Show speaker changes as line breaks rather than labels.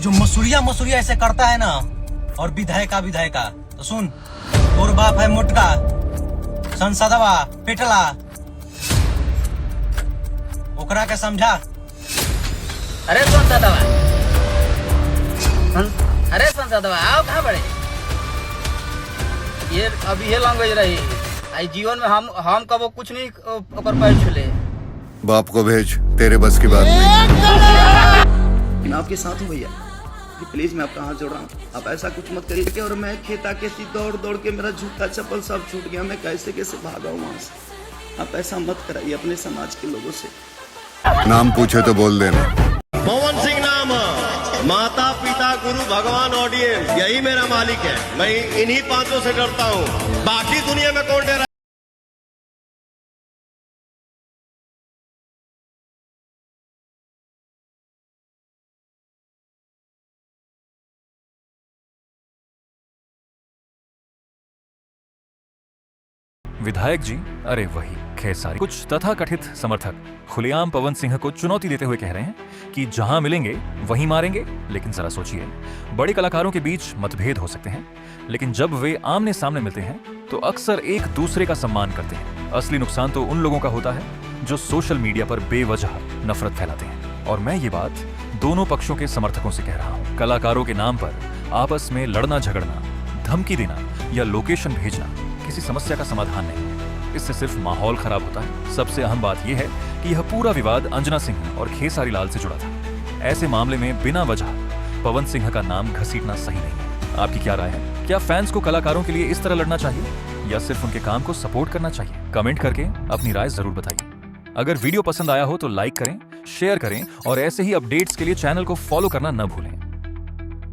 जो मसूरिया मसूरिया ऐसे करता है ना, और विधायका तो सुन, तोर बाप है मोटका, संसदवा पेटला, ओकरा के समझा।
अरे संसदवा, अरे संसदवा आओ, कहाँ बड़े? ये अभी ये लैंग्वेज रही आई जीवन में हम कबो कुछ नहीं ओकर पैर छुले।
बाप को भेज, तेरे बस की बात नहीं।
मैं आपके साथ हूँ भैया, प्लीज मैं आपका हाथ जोड़ रहा हूँ, आप ऐसा कुछ मत करिए। और मैं खेता खेती दौड़ दौड़ के मेरा जूता चप्पल सब छूट गया, मैं कैसे कैसे भागा हूँ वहाँ से। आप ऐसा मत कराइए अपने समाज के लोगों से।
नाम पूछे तो बोल देना।
पवन सिंह नाम, माता पिता गुरु भगवान ऑडियंस, यही मेरा मालिक है। मैं इन्हीं पांचों से डरता हूँ, बाकी दुनिया में कौन डरा।
विधायक जी, अरे वही खेसारी। कुछ तथाकथित समर्थक खुलेआम पवन सिंह को चुनौती देते हुए कह रहे हैं कि जहां मिलेंगे वहीं मारेंगे। लेकिन जरा सोचिए, बड़े कलाकारों के बीच मतभेद हो सकते हैं, लेकिन जब वे आमने सामने मिलते हैं तो अक्सर एक दूसरे का सम्मान करते हैं। असली नुकसान तो उन लोगों का होता है जो सोशल मीडिया पर बेवजह नफरत फैलाते हैं। और मैं ये बात दोनों पक्षों के समर्थकों से कह रहा हूँ। कलाकारों के नाम पर आपस में लड़ना झगड़ना, धमकी देना या लोकेशन भेजना किसी समस्या का समाधान नहीं है। इससे सिर्फ माहौल खराब होता है। सबसे अहम बात यह है कि यह पूरा विवाद अंजना सिंह और खेसारी लाल से जुड़ा था। ऐसे मामले में बिना वजह पवन सिंह का नाम घसीटना सही नहीं है। आपकी क्या राय है? क्या फैंस को कलाकारों के लिए इस तरह लड़ना चाहिए या सिर्फ उनके काम को सपोर्ट करना चाहिए? कमेंट करके अपनी राय जरूर बताइए। अगर वीडियो पसंद आया हो तो लाइक करें, शेयर करें और ऐसे ही अपडेट्स के लिए चैनल को फॉलो करना न भूलें।